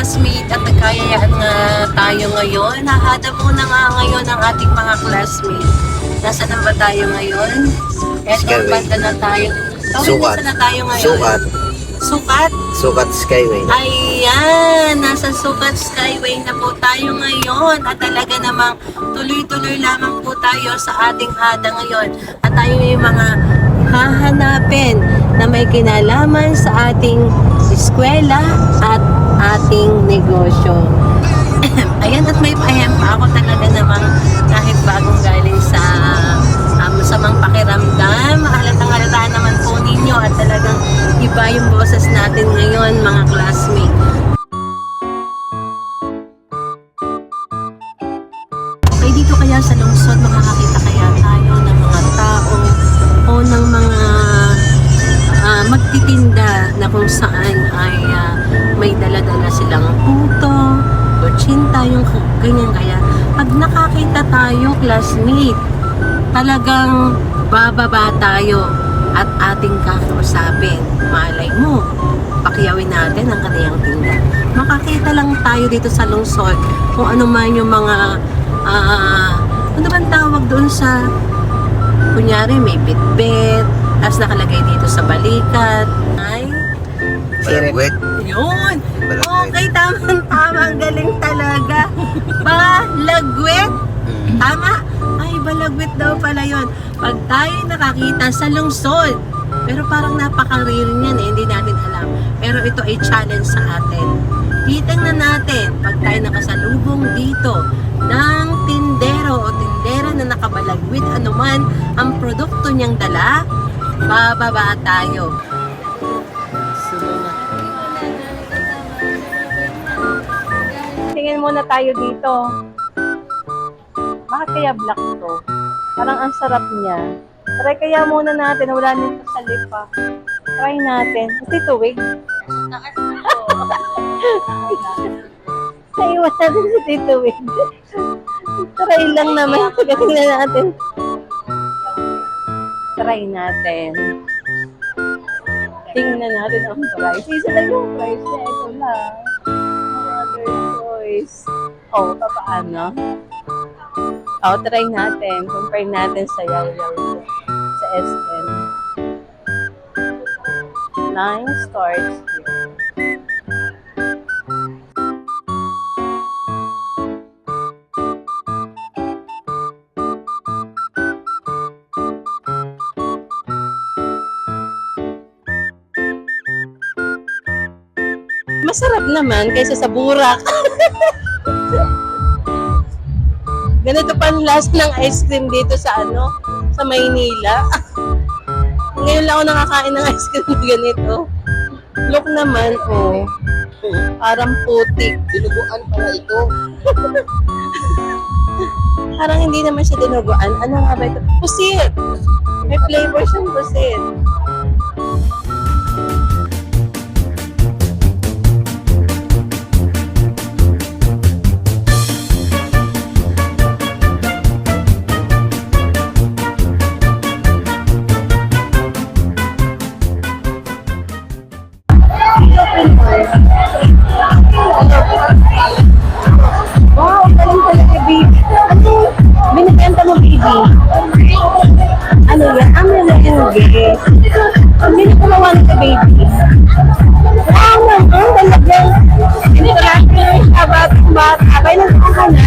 classmate at nagkayayaan nga tayo ngayon. Nahada muna nga ngayon ang ating mga classmate. Nasaan na ba tayo ngayon? Eto, Skyway. banda na tayo. Sukat. Nasaan na tayo ngayon? Sukat. Sukat? Sukat Skyway. Ayan, nasa Sukat Skyway na po tayo ngayon at talaga namang tuloy-tuloy lamang po tayo sa ating hada ngayon at tayo yung mga hahanapin na may kinalaman sa ating eskwela at ating negosyo. Ayan, at may pahem pa ako talaga namang kahit bagong galing sa masamang pakiramdam, halatang-halataan naman po ninyo at talagang iba yung boses natin ngayon mga classmates. Okay, dito kaya sa lungsod makakakita kaya tayo ng mga tao o ng mga magtitinda na kung saan ay may dala-dala silang puto, kutsinta, yung ganyan. Kaya pag nakakita tayo classmate, talagang bababa tayo at ating kakausapin. Malay mo, pakyawin natin ang kaniyang tinda. Makakita lang tayo dito sa lungsod kung ano man yung mga ano bang tawag doon sa kunyari may bitbit tapos nakalagay dito sa balikat ay Balagwet. yun. Balagwet. Okay, tama, ang galing talaga. Balagwet. Tama? Ay, balagwit daw pala yun. Pag tayo nakakita sa lungsod, pero parang napaka-rare niyan eh, hindi natin alam. Pero ito ay challenge sa atin. Titingnan natin, pag tayo nakasalubong dito ng tindero o tindera na nakabalagwit, anuman ang produkto niyang dala, bababa tayo. Tingin muna tayo dito. Bakit kaya black to? Parang ang sarap niya. Try kaya muna natin. Wala nito sa lipa. Try natin. Kasi tuwig. Naiwan natin si Tito Wig. Try lang naman. Tingnan natin. Try natin. Tingnan natin ang price. Isa lang yung price niya. Ito lang. Other choice. Oh, paano? Oh, try natin. Compare natin sa Yaw-Yaw sa SM. 9 starts here. Masarap naman kaysa sa burak. Ganito pa ang last ng ice cream dito sa sa Maynila. Ngayon lang ako nakakain ng ice cream na ganito. Look naman, oh. Parang putik. Dinuguan pala ito. Parang hindi naman siya dinuguan. Ano nga ba ito? Pusit! May flavor siyang pusit. Wow, galing talaga, baby. Ano? Binigyan mo, baby. Ano yan? Amelenge. Binigyan ka, baby. Wow, naman. Talagang binigyan siya bata. Kailan ka na?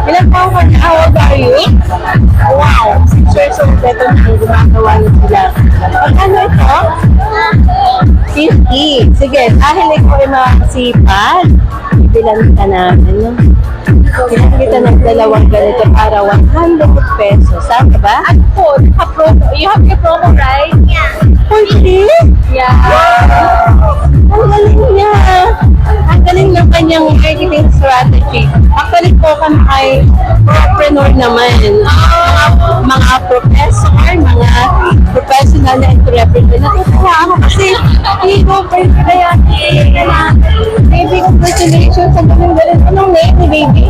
Ilan taon ka na? How old are you? Wow. 6 years old. Ito na ang gumagawa niya sila. Pag ano ito? 50. Sige, dahil ikaw ay makakasipag, ibilan ka namin. Bilang kita ng dalawang ganito para 100 pesos. Saan ba? At po, you have your promo, right? Yeah. 40? Yeah. Ang galing niya. Ang galing ng kanyang marketing strategy. Actually po kami ay entrepreneur naman. Mga professor, mga professional na entrepreneur. Natutuwa ako kasi hindi ko pwede kaya baby, congratulations. Ang galing. Anong name ni baby?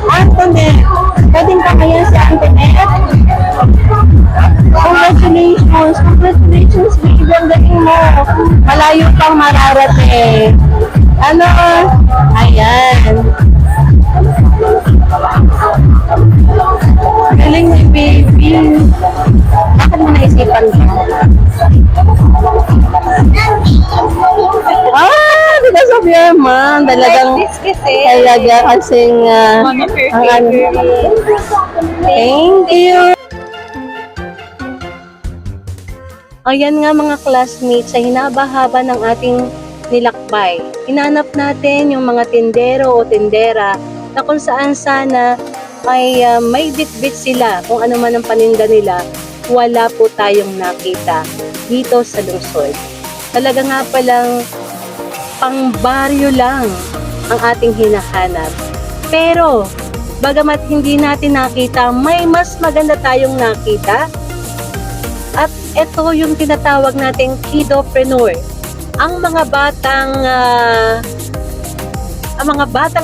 Antoinette. Pwedeng ka kaya si Antoinette? Congratulations. Congratulations! Congratulations, baby! Ang galing mo! Malayo pang mararating. Ano? Ayan. Galing ni baby. Bakit mo naisipan ka? Because of your mom. Talagang, talaga kasing, One of your ang ano. favorites. Thank you! Ayan nga mga classmates, sa hinaba-haba ng ating nilakbay. Hinanap natin yung mga tindero o tindera na kung saan sana ay may bitbit sila kung ano man ang paninda nila. Wala po tayong nakita dito sa lungsod. Talaga nga palang pang-baryo lang ang ating hinahanap. Pero, bagamat hindi natin nakita, may mas maganda tayong nakita. At ito yung tinatawag nating kidopreneur. Ang mga batang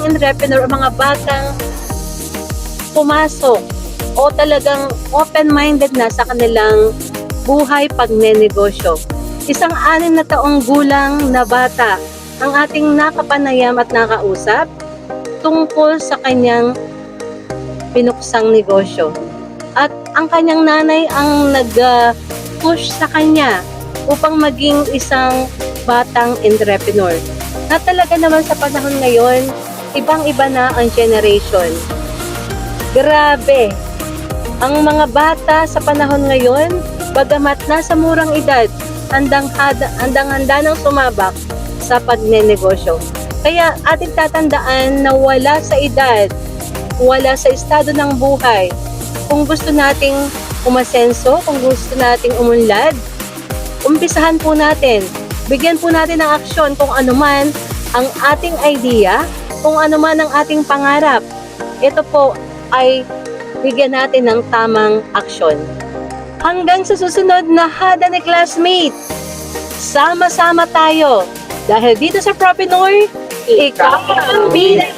entrepreneur, ang mga batang pumasok o talagang open-minded na sa kanilang buhay pagnenegosyo. Isang 6 na taong gulang na bata ang ating nakapanayam at nakausap tungkol sa kanyang pinuksang negosyo. At ang kanyang nanay ang nag-push sa kanya upang maging isang batang entrepreneur. Na talaga naman sa panahon ngayon, ibang-iba na ang generation. Grabe! Ang mga bata sa panahon ngayon, bagamat nasa murang edad, handang-handa nang sumabak sa pagnenegosyo. Kaya ating tatandaan na wala sa edad, wala sa estado ng buhay. Kung gusto nating umasenso, kung gusto nating umunlad, umpisahan po natin. Bigyan po natin ng aksyon kung ano man ang ating idea, kung ano man ang ating pangarap. Ito po ay bigyan natin ng tamang aksyon. Hanggang sa susunod na Hada ni Classmate, sama-sama tayo. Dahil dito sa Propreneur, ikaw ang bida!